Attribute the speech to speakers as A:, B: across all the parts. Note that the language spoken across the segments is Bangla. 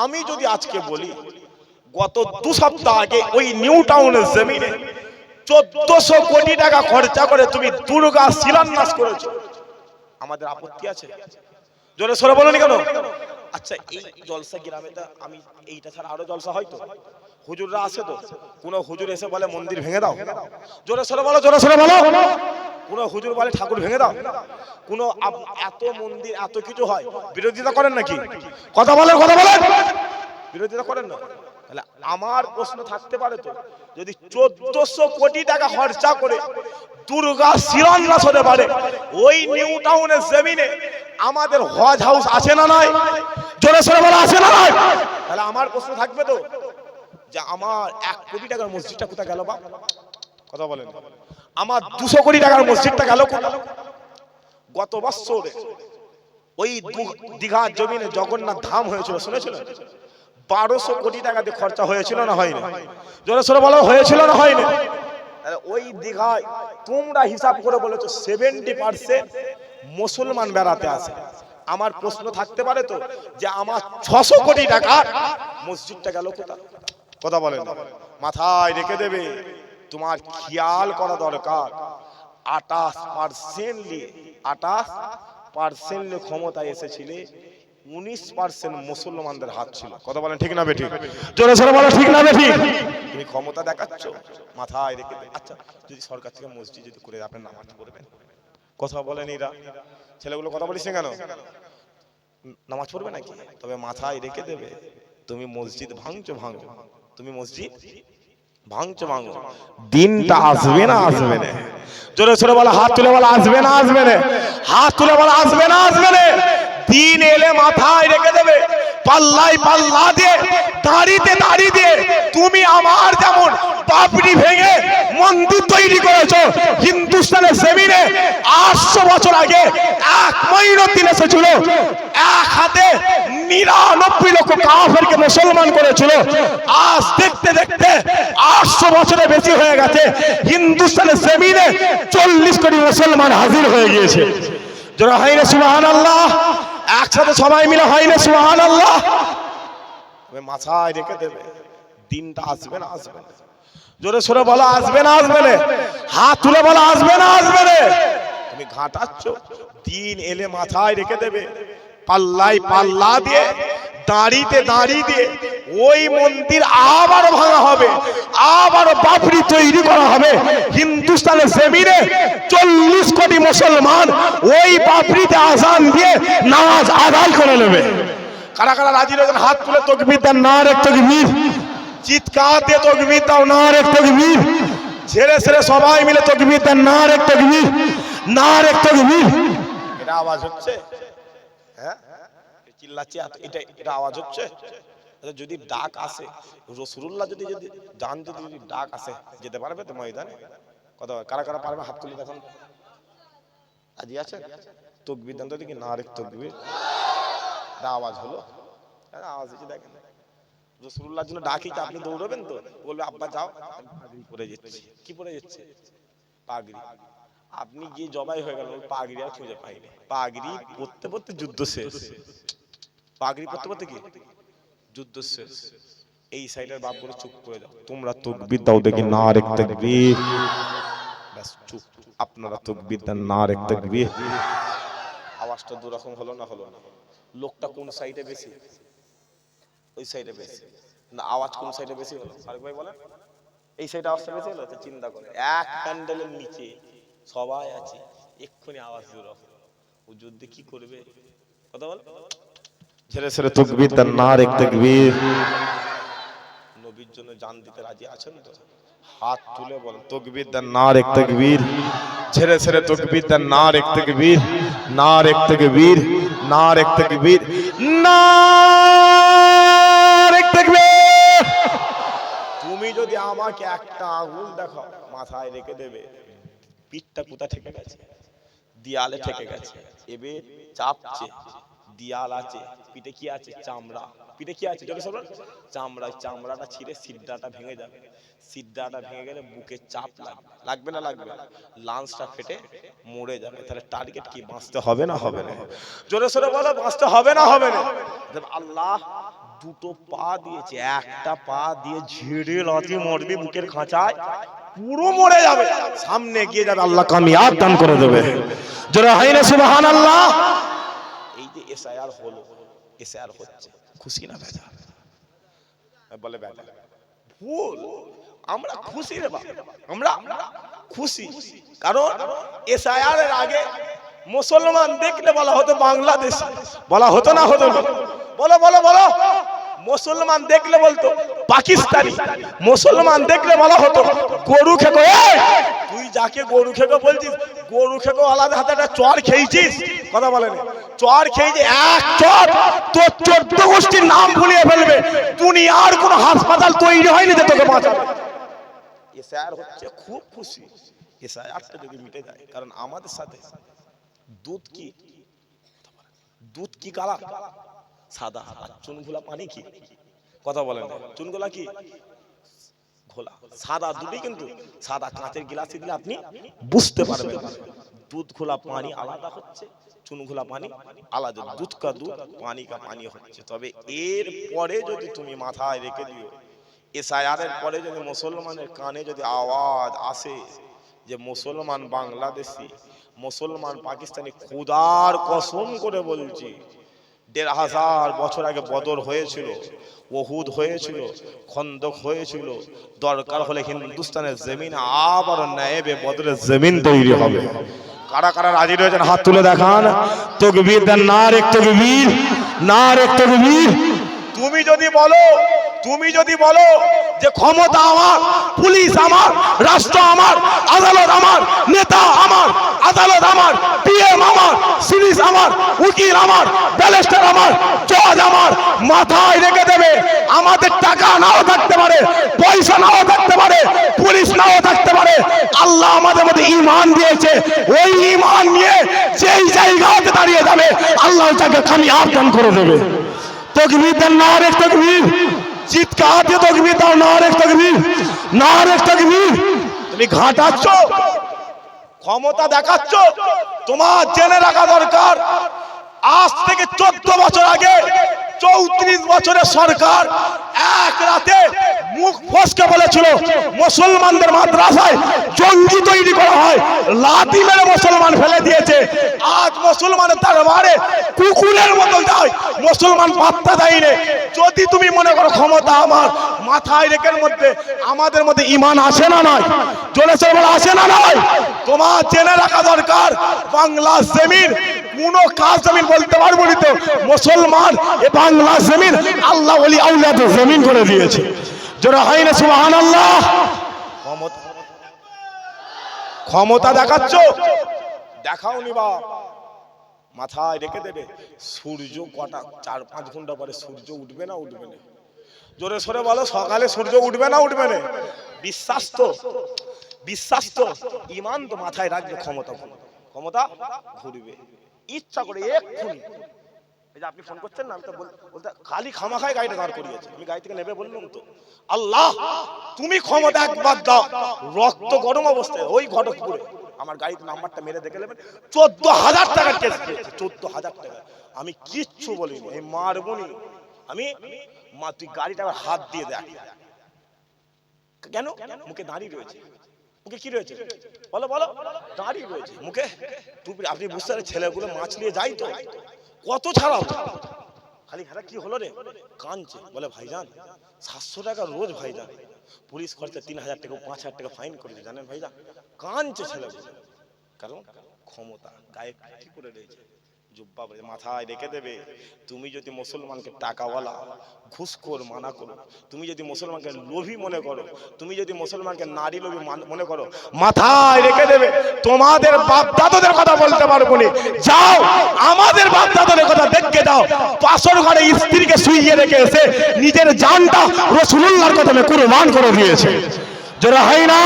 A: আমি যদি আজকে বলি গত 2 সপ্তাহ আগে ওই নিউ টাউনের জমিনে 1400 কোটি টাকা খরচা করে তুমি দুর্গা শিলান্যাস করেছো, আমাদের আপত্তি আছে? জোরে সরে বলনি কেন? আচ্ছা, এই জলসা গ্রামেটা আমি এইটা ছাড়া আরো জলসা হয় তো? হুজুররা আসে তো? কোন হুজুর এসে বলে মন্দির ভেঙে দাও? জোরে সরে বলো, জোরে সরে বলো। কোন হুজুর বলে ঠাকুর ভেঙে দাও? কোন এত মন্দির এত কিছু হয়, বিরোধিতা করেন নাকি? কথা বলেন, কথা বলেন, বিরোধিতা করেন না? তাহলে আমার প্রশ্ন থাকতে পারে তো, যদি 1400 কোটি টাকা খরচা করে দুর্গা শিলান্যাস হতে পারে ওই নিউ টাউনের জমিনে, আমাদের হজ হাউস আছে না নাই? জোরে সরে বলা আছে না নাই? তাহলে আমার প্রশ্ন থাকবে তো যে আমার 1 কোটি টাকার মসজিদটা কোথায় গেল? বাপ কথা বলেন। আমার 200 কোটি টাকার মসজিদটা গেল কোথায়? গত বছরে ওই দীঘার জমিনে জগন্নাথ ধাম হয়েছিল, শুনেছিলেন? 1200 কোটি টাকা দিয়ে খরচা হয়েছিল না হয়নি? জোরে সরে বলো, হয়েছিল না হয়নি? ওই দীঘায় তোমরা হিসাব করে বলেছো 70% মুসলমান বেড়াতে আসে। আমার প্রশ্ন থাকতে পারে তো যে আমার 600 কোটি টাকার মসজিদটা গেল কোথায়? কথা বলেন, মাথায় রেখে দেবে। তোমার খেয়াল করা দরকার, 28% ক্ষমতায় এসেছিলে, 19% মুসলমানদের হাত ছিল। কথা বলেন ঠিক না বেঠিক? জোরে সরে বলো ঠিক না বেঠিক? তুমি ক্ষমতা দেখাচ্ছ, মাথায় রেখে দেবে। আচ্ছা, যদি সরকার থেকে মসজিদ যদি করে আপনি নামাজ পড়বেন? কথা বলেন, এরা ছেলেগুলো কথা বলিস না কেন? নামাজ পড়বে নাকি? তবে মাথায় রেখে দেবে, তুমি মসজিদ ভাঙছো ভাঙো, তুমি মসজিদ ভাঙছো ভাঙো, দিনটা আসবে না আসবে না? জোরে সরে বলা, হাত তুলে বলা, আসবে না আসবে না? হাত তুলে বলা, আসবে না আসবে না? দিন এলে মাথায় রেখে দেবে, পাল্লায় পাল্লা দিয়ে, দাঁড়িতে দাঁড়িয়ে দিয়ে তুমি আমার যেমন পাপড়ি ভেঙে মন্দির তৈরি করেছো হিন্দুস্তানের জমিনে, 800 বছর আগে এক মঈনুদ্দিন এসেছিল, এক হাতে 99 লক্ষ কাফেরকে মুসলমান করেছিল। আজ দেখতে দেখতে 800 বছরে বেশি হয়ে গেছে, হিন্দুস্তানের জমিনে 40 কোটি মুসলমান হাজির হয়ে গিয়েছে। যারা হয় না সুবহানাল্লাহ? একসাথে সবাই মিলে হয় না সুবহানাল্লাহ? মাথায় রেখে দেবে, দিনটা আসবে না আসবে না? জোরে সরে বলো, আসবে না আসবে না? হাত তুলে বলো, আসবে না আসবে না? তুমি ঘাটাচ্ছ, দিন এলে মাথায় রেখে দেবে, পাল্লাই পাল্লা দিয়ে, দাঁড়িতে দাঁড়িয়ে দিয়ে ওই মন্দির আবারও ভাঙা হবে, আবারও বাবরি তৈরি করা হবে। হিন্দুস্তানের জমিনে 40 কোটি মুসলমান ওই বাবরিতে আযান দিয়ে নামাজ আদায় করে নেবে। কারা কারা রাজি রয়েছেন? হাত তুলে তাকবীর দেন, নারে তাকবীর। চিৎকার দিয়ে তাকবীর দাও, নারে তাকবীর। ছেড়ে ছেড়ে সবাই মিলে তাকবীর দেন, নারে তাকবীর, নারে তাকবীর। এটা আওয়াজ হচ্ছে? হ্যাঁ, চিল্লাচ্ছে, এটা আওয়াজ হচ্ছে? যদি ডাক আসে, রাসূলুল্লাহ যদি জান, যদি ডাক আসে, যেতে পারবে তো ময়দানে? কথা কারা কারা পারবে? হাত তুলে দেখুন, রাজি আছে? তাকবীর দেন তো দেখি, নারে তাকবীর। আওয়াজ হলো, আওয়াজ হচ্ছে, দেখেন রাসূলুল্লাহর জন্য ডাকি, আপনি দৌড়বেন তো? বলবে আব্বা যাও, পাগড়ি পরে যাচ্ছে। কি পরে যাচ্ছে? পাগড়ি। আপনি গিয়ে জবাই হয়ে গেল, পাগড়ি আর খুঁজে পাইনি। পাগড়ি পরতে পরতে যুদ্ধ শেষ, পাগড়ি পরতে পরতে কি যুদ্ধ শেষ। এই সাইডের বাপগুলো চুপ করে যাও, তোমরা তাকবীর দাও দেখি, নারে তাকবীর। ব্যাস চুপ, আপনারা তাকবীর দেন, নারে তাকবীর। আওয়াজটা দুরকম হলো না? হলো না? লোকটা কোন সাইডে বেশি? ওই সাইডে বেশি না? আওয়াজ কোন সাইডে বেশি হলো? আরেক ভাই বলেন। এই সাইডে আওয়াজটা বেশি হলো? তো চিন্তা করে, এক প্যান্ডেলের নিচে সবাই আছে, এক্ষুনি আওয়াজ দুরকম, ও যুদ্ধে কি করবে? কথা বল, ছেড়ে ছেড়ে তাকবীর দেন, নারে তাকবীর। নবীর জন্য জান দিতে রাজি আছেন তো? হাত তুলে বলেন, তাকবীর দেন, নারে তাকবীর। ছেড়ে ছেড়ে তাকবীর দেন, নারে তাকবীর, নারে তাকবীর, নারে তাকবীর, নারে তাকবীর। তুমি যদি আমাকে একটা আঙুল দেখো, মাথায় রেখে দেবে, পিঠটা কোথা ঠেকে গেছে? দেয়ালে ঠেকে গেছে। এবে চাপছে, দেয়াল আছে, পিঠে কি আছে? চামড়া। পিঠে কি আছে? চামড়া। চামড়াটা ছিঁড়ে সিদ্ধাটা ভেঙে যাবে। সিদ্ধাটা ভেঙে গেলে বুকে চাপ লাগবে, লাগবে না লাগবে? লাঞ্চটা ফেটে মরে যাবে। তাহলে টার্গেট কি? বাঁচতে হবে না হবে না? জোরে সোরে বলো, বাঁচতে হবে না হবে না? আল্লাহ দুটো পা দিয়েছে, একটা পা দিয়ে ঝেড়ে লাথি মারবি বুকের খাঁচায়, পুরো মরে যাবে, সামনে গিয়ে যাবে, আল্লাহ কামিয়াব দান করে দেবে। যারা হয় না সুবহানাল্লাহ। এই যে এসআইআর হলো, এসআইআর হচ্ছে, খুশি না বেজা? বলে বেজা, ভুল। আমরা খুশি রে বাবা, আমরা খুশি। কারণ এসআইআর এর আগে মুসলমান দেখলে বলা হতো বাংলাদেশ, বলা হতো না হতো না? বলো বলো বলো। মুসলমান দেখলে বলতো পাকিস্তানি, মুসলমান দেখলে বলা হতো গরু খেকো। তুই যাকে গরু খেকো বলছিস, গরু খেকো আলাদা হাতে একটা চর খেয়েছিস, কথা বলেন, চর খেয়েছি, এক চর তোর 14 গোষ্ঠীর নাম ভুলিয়ে ফেলবে, দুনিয়ার কোন হাসপাতাল তৈরি হয়নি যে তোকে বাঁচাবে। এসআইআর হচ্ছে, খুব খুশি। এসআইআরটা যদি মিটে যায়, কারণ আমাদের সাথে দুধ কি, দুধ কি কালা, সাদা, আর চুনগুলা পানি কি, কথা বলেন, চুনগুলা কি ঘোলা, সাদা দুটোই, কিন্তু সাদা কাঁচের গ্লাসে দিলে আপনি বুঝতে পারবেন দুধ ঘোলা পানি আলাদা হচ্ছে, চুন ঘোলা পানি আলাদা, দুধ কা দুধ পানি কা পানি হচ্ছে। তবে এর পরে যদি তুমি মাথায় রেখে দিও, এসআইআর এর পরে যদি মুসলমানের কানে যদি আওয়াজ আসে যে মুসলমান বাংলাদেশি, মুসলমান পাকিস্তানি, খোদার কসম করে বলছি, 1500 বছর আগে বদর হয়েছিল, ওহুদ হয়েছিল, খন্দক হয়েছিল, দরকার হলে হিন্দুস্তানের জমিন আবার নায়েবে বদরের জমিন তৈরি হবে। কারা কারা রাজি রয়েছেন হাত তুলে দেখান। তাকবীর দেন, নারে তাকবীর, নারে তাকবীর। তুমি যদি বলো, তুমি যদি বলো যে ক্ষমতা আমার, পুলিশ আমার, রাষ্ট্র আমার, আদালত আমার, নেতা আমার, আদালত আমার, পিএম আমার, সিরিজ আমার, উকিল আমার, ব্যারিস্টার আমার, জজ আমার, মাথায় রেখে দেবে আমাদের টাকা নাও থাকতে পারে, পয়সা নাও থাকতে পারে, পুলিশ নাও থাকতে পারে, আল্লাহ আমাদের মধ্যে ঈমান দিয়েছে, ওই ঈমান নিয়ে যেই জায়গাতে দাঁড়িয়ে যাবে আল্লাহ তাকে কামিয়াব দান করে দেবে। তাকবীর দেন, নারে তাকবীর, চিৎকার দিয়ে তাকবীর দাও, নারে তাকবীর, নারে তাকবীর। তুমি ঘাটাচ্ছ, ক্ষমতা দেখাচ্ছ, তোমার জেনে রাখা দরকার, আজ থেকে 14 বছর আগে 34 বছরের সরকার এক রাতে মুখ ফসকে বলেছিল মুসলমানদের মাদ্রাসায় জঙ্গি তৈরি করা হয়, লাথি মেরে মুসলমান ফেলে দিয়েছে। আজ মুসলমানের দরবারে কুকুরের মতো যায়, মুসলমান পাত্তা দেয়নি। যদি তুমি মনে করো ক্ষমতা আমার, মাথায় রেখের মধ্যে আমাদের মধ্যে ঈমান আসে না নয়, জোরে বলা আসে না নয়? তোমার জেনে রাখা দরকার, বাংলা জমিন কোন কাজ জমিন বলতে পারবো না তো, মুসলমান এ বাংলা জমিন আল্লাহ ওলি আউলিয়াত জমিন করে দিয়েছে। যারা হয় না সুবহানাল্লাহ। ক্ষমতা দেখাচ্ছ, দেখাওনি বাপ, মাথায় রেখে দেবে সূর্য কটা 4-5 ঘন্টা পরে সূর্য উঠবে না উঠবে না? জোরে সরে বলো, সকালে সূর্য উঠবে না উঠবে না? বিশ্বাস তো, বিশ্বাস তো, ঈমান তো মাথায় রাখবে, ক্ষমতা ক্ষমতা ঘুরবে ইচ্ছা করে এক্ষুনি। এই যে আপনি ফোন করছেন না, আমি তো বলতে খালি খামাখাই গাড়িটা দাঁড় করিয়েছে, আমি গাড়ি থেকে নেবে বললাম তো, আল্লাহ তুমি ক্ষমতা একবার দাও, রক্ত গরম অবস্থায় ওই ঘটকপুরে আমার গাড়িতে নাম্বারটা মেরে দেখে নেবেন, 14,000 টাকার কেস দিয়েছে, 14,000 টাকা। আমি কিচ্ছু বলিনি, এই মারবনি আমি, মা তুই গাড়িটা হাত দিয়ে দেখ। কেন? মুখে দাঁড়িয়ে রয়েছে, মুখে কি রয়েছে বলো বলো, দাঁড়িয়ে রয়েছে মুখে টুপি। আপনি বুঝতে পারেন ছেলেগুলো মাছ নিয়ে যাই তো, কত ছাড়াও, খালি ঘাটা কি হলো রে, কাঁদছে, বলে ভাইজান 700 টাকা রোজ ভাইজান, পুলিশ খরচা 3,000 টাকা 5,000 টাকা ফাইন করেছে জানেন ভাইজান, কাঁদছে ছেলেগুলো। কারণ ক্ষমতা গায়ে কি করে রয়েছে, জুব্বা মাথায় রেখে দেবে। তুমি যদি মুসলমানকে টাকাওয়ালা ঘুষখোর মানা করো, তুমি যদি মুসলমানকে লোভী মনে করো, তুমি যদি মুসলমানকে নারী লোভী মনে করো, মাথায় রেখে দেবে তোমাদের বাপ দাদাদের কথা বলতে পারবো না। যাও আমাদের বাপ দাদাদের কথা দেখে যাও, পাশের ঘরে স্ত্রীকে শুইয়ে রেখে এসে নিজের জানটা রাসূলুল্লাহর কদমে কুরবান করে দিয়েছে। যারা হয় না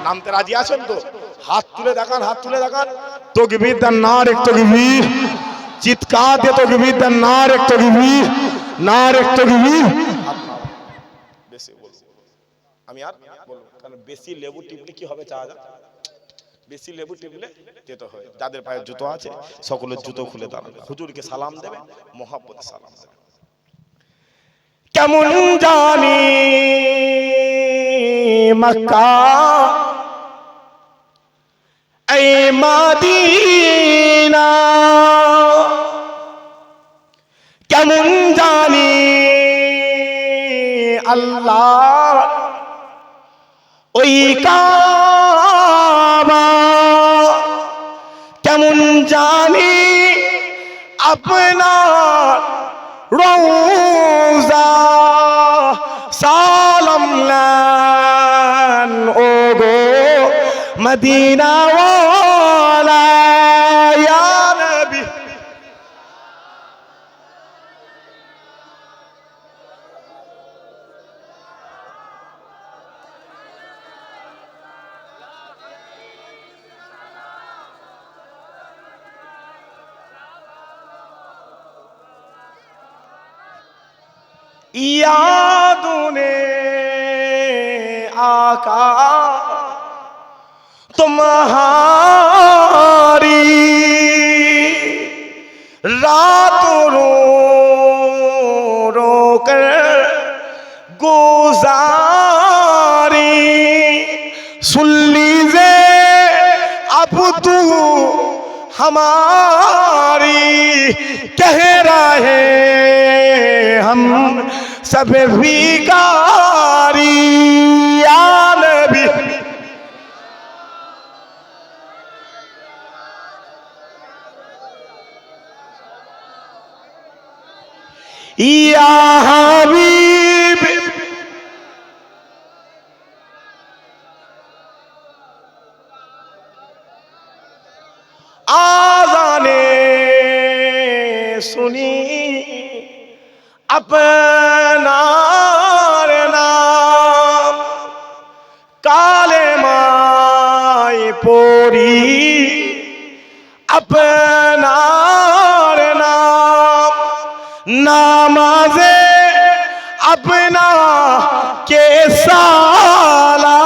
A: নামতে রাজি আছেন তো হাত তুলে দেখান, হাত তুলে দেখান। তাকবীর দেন, নারে তাকবীর, চিৎকার দিয়ে তাকবীর দেন, নারে তাকবীর, নারে তাকবীর। বেশি বলবো আমি, আর বলবো কারণ বেশি লেবু টিপলে কি হবে, চা বেশি লেবু টিপলে তেতো হয়। যাদের পায়ে জুতো আছে সকলের জুতো খুলে দাঁড়াবে, হুজুরকে সালাম দেবে, মহব্বতে সালাম দেবে। কেমন জানি মক্কা এই মদিনা, কেমন জানি আল্লাহ ওই কাবা, কেমন জানি আপনার রওজা, সালাম লান ও গো মদিনা ওয়ালা ইয়া নবী। यादों आका तुम्हारी रात रो रो कर गुजारी, सुन लीजिए अब तू हमारी, कह रहे हम सब भिखारी या नबी। या हबीब आज़ाने सुनी अपना नाम, काले माए पोरी अपना नाम, नामाज़े अपना के साला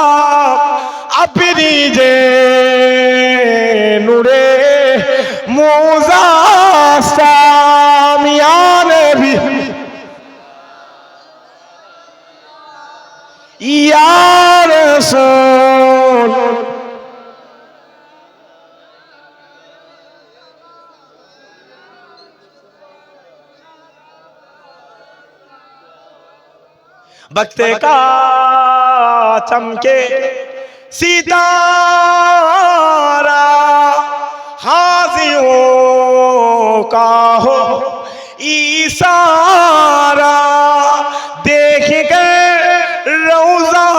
A: अपनी जे नूरे मूज़ा सामियान भी या रसूल। वक्त का चमके सितारा, हाजिरों का हो इशारा, देख कर रौज़ा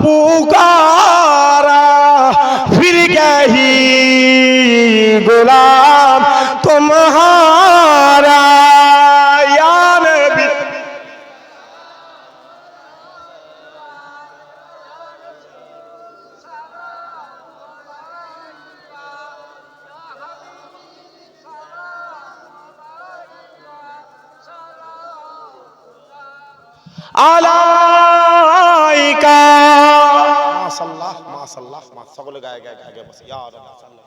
A: पुकारा, फिर कही गुलाम तुम्हारा या नबी। আলাইকা মাশাআল্লাহ মাশাআল্লাহ সকলে গায়ে গায়ে গায়ে বসে ইয়া রাব্বানা।